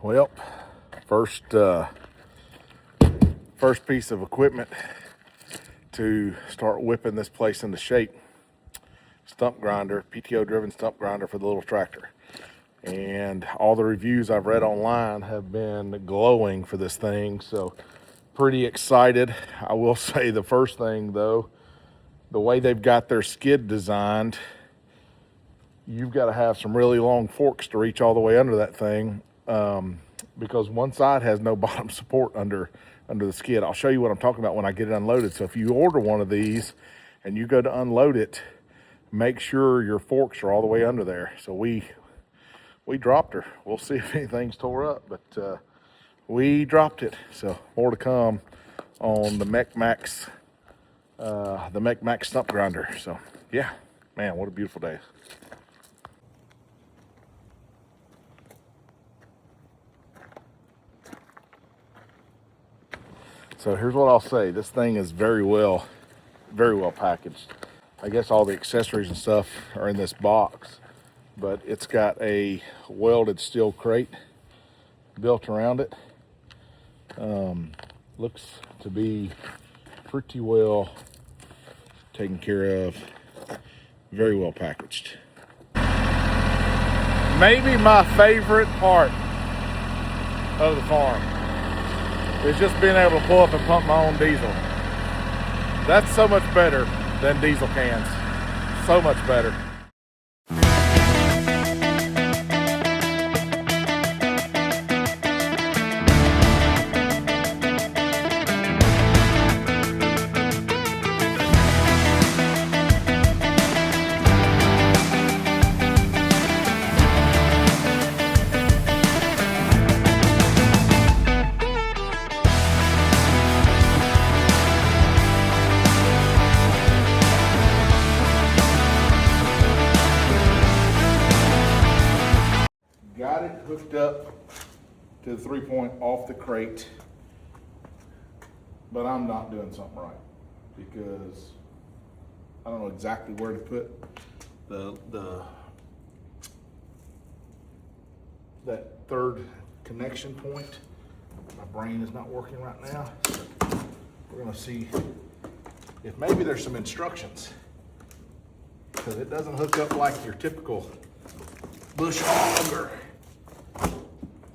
Well, first piece of equipment to start whipping this place into shape. Stump grinder, PTO driven stump grinder for the little tractor. And all the reviews I've read online have been glowing for this thing, so pretty excited. I will say the first thing though, the way they've got their skid designed, you've got to have some really long forks to reach all the way under that thing, because one side has no bottom support under the skid. I'll show you what I'm talking about when I get it unloaded. So if you order one of these and you go to unload it, make sure your forks are all the way under there. So we dropped her. We'll see if anything's tore up, but we dropped it. So more to come on the MechMaxx Stump grinder. So yeah, man, what a beautiful day. So here's what I'll say. This thing is very well packaged. I guess all the accessories and stuff are in this box, but it's got a welded steel crate built around it. Looks to be pretty well taken care of, very well packaged. Maybe my favorite part of the farm is just being able to pull up and pump my own diesel. That's so much better than diesel cans. So much better. Got it hooked up to the 3-point off the crate, but I'm not doing something right because I don't know exactly where to put that third connection point. My brain is not working right now. So we're gonna see if maybe there's some instructions, because it doesn't hook up like your typical bush hog, or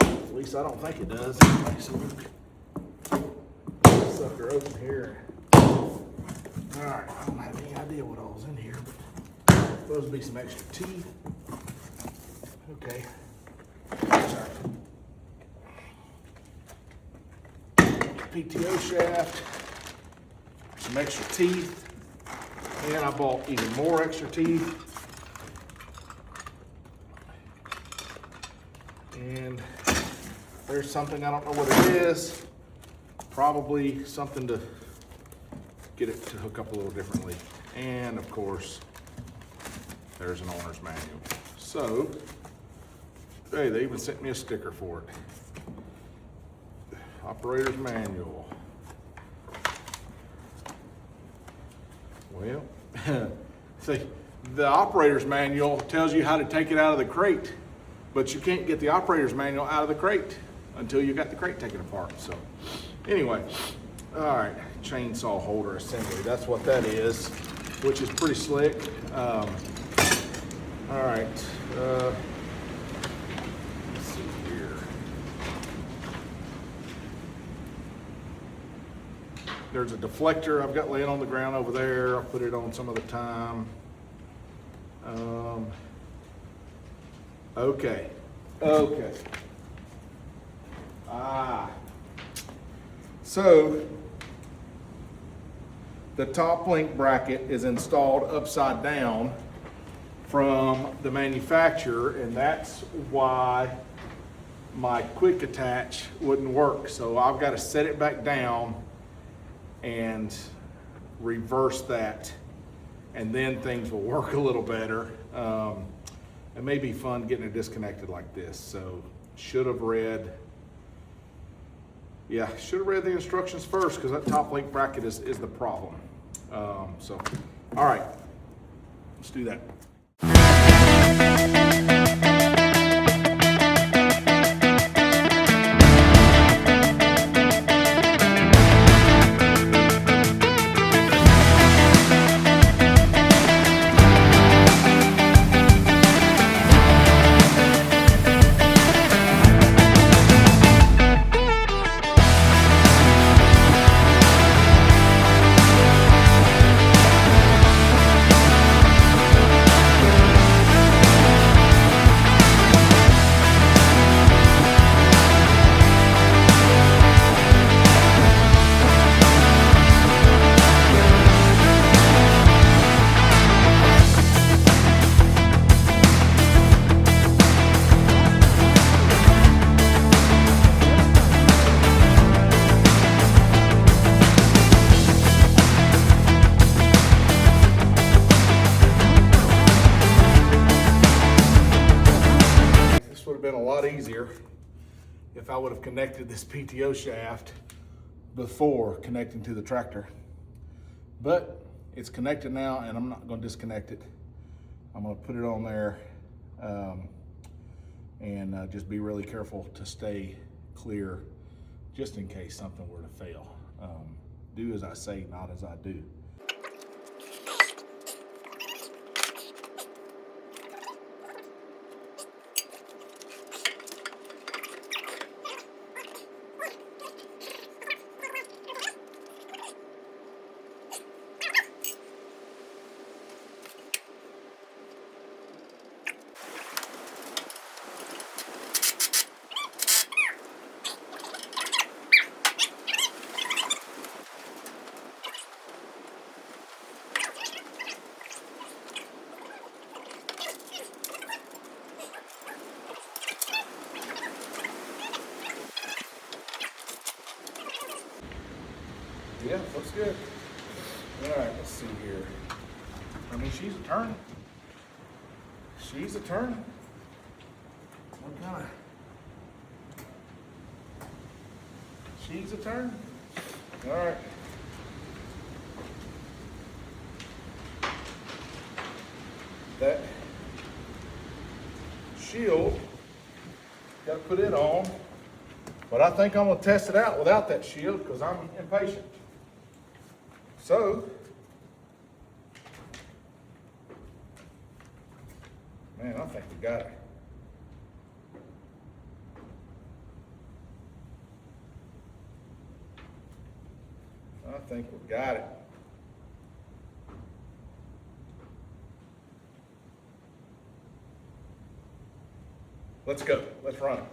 at least I don't think it does. Okay, so this sucker open here. All right, I don't have any idea what all's in here, but supposed to be some extra teeth. Okay. Sorry. PTO shaft, some extra teeth, and I bought even more extra teeth. And there's something, I don't know what it is, probably something to get it to hook up a little differently. And of course, there's an owner's manual. So, hey, they even sent me a sticker for it. Operator's manual. Well, see, the operator's manual tells you how to take it out of the crate, but you can't get the operator's manual out of the crate until you got the crate taken apart. So anyway, all right, chainsaw holder assembly. That's what that is, which is pretty slick. All right, let's see here. There's a deflector I've got laying on the ground over there. I'll put it on some other time. Okay. So the top link bracket is installed upside down from the manufacturer, and that's why my quick attach wouldn't work. So I've got to set it back down and reverse that, and then things will work a little better. It may be fun getting it disconnected like this. So should have read the instructions first, because that top link bracket is the problem. So, all right, let's do that. if I would have connected this PTO shaft before connecting to the tractor. But it's connected now, and I'm not going to disconnect it. I'm going to put it on there, and just be really careful to stay clear just in case something were to fail. Do as I say, not as I do. Yeah, looks good. All right, let's see here. I mean, she's a turn. She's a turn. What kind of? She's a turn. All right. That shield, got to put it on. But I think I'm going to test it out without that shield because I'm impatient. So, man, I think we got it. I think we got it. Let's go. Let's run it.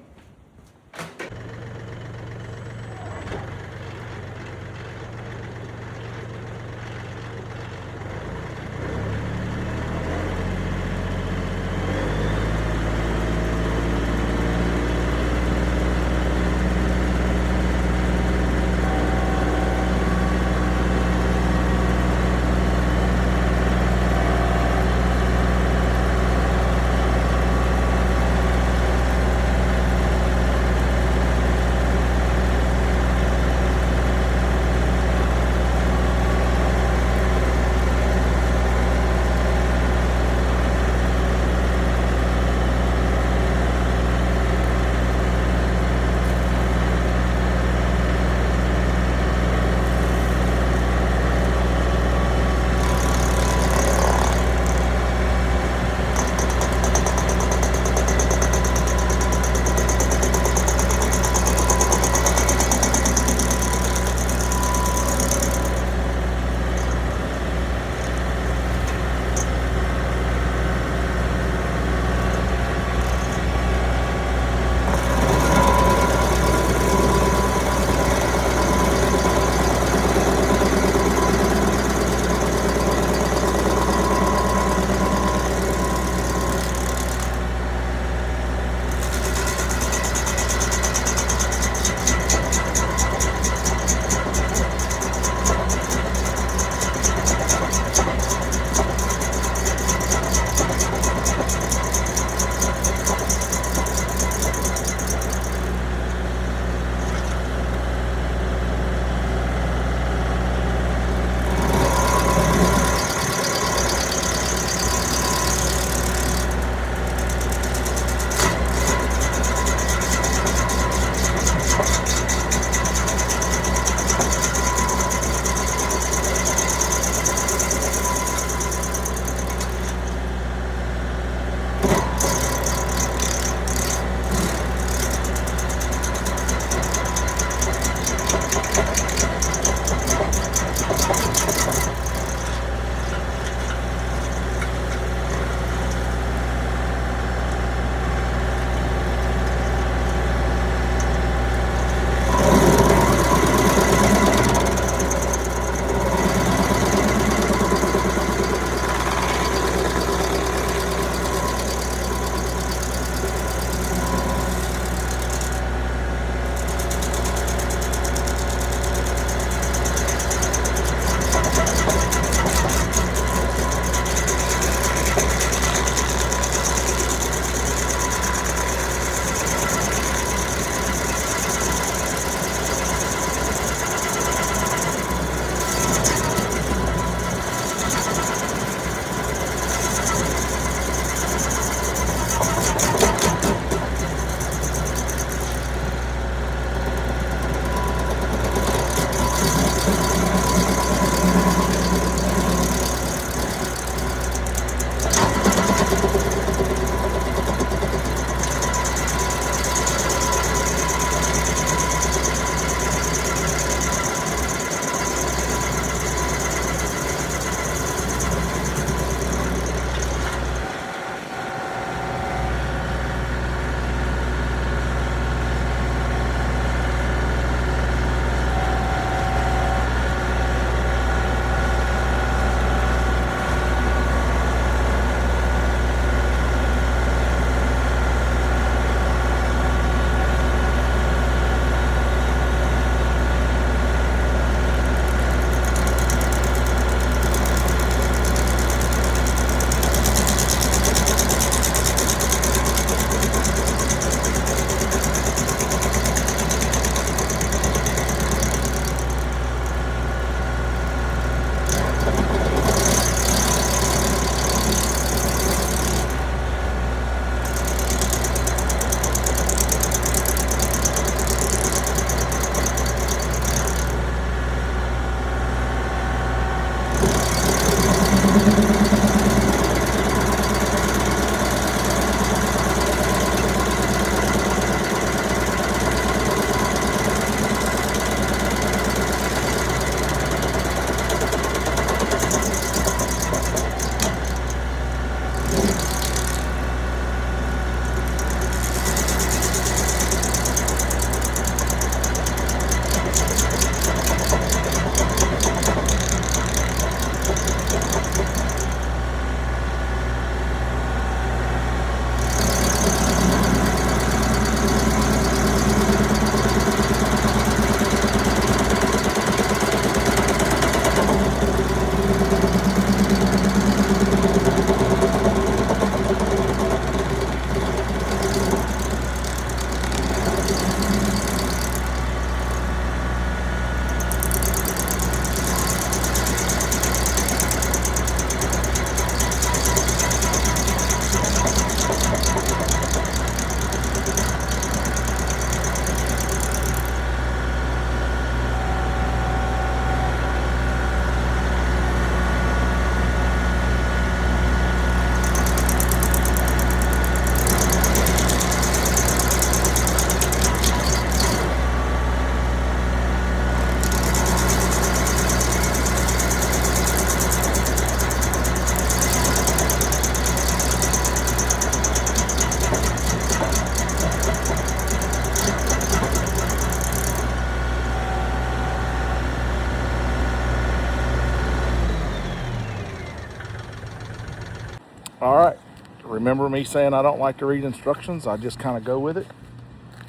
Remember me saying I don't like to read instructions? I just kind of go with it.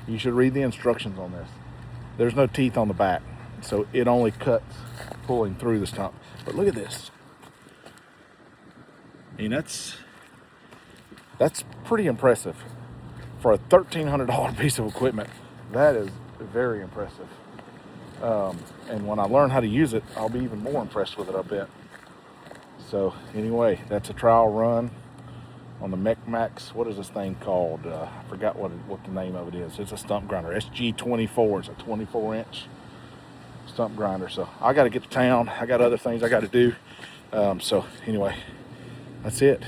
You should read the instructions on this. There's no teeth on the back, so it only cuts pulling through the stump. But look at this. I mean, that's pretty impressive. For a $1,300 piece of equipment, that is very impressive. And when I learn how to use it, I'll be even more impressed with it, I bet. So anyway, that's a trial run on the MechMaxx. What is this thing called? I forgot what the name of it is. It's a stump grinder, SG24. It's a 24-inch stump grinder. So I got to get to town. I got other things I got to do. So anyway, that's it.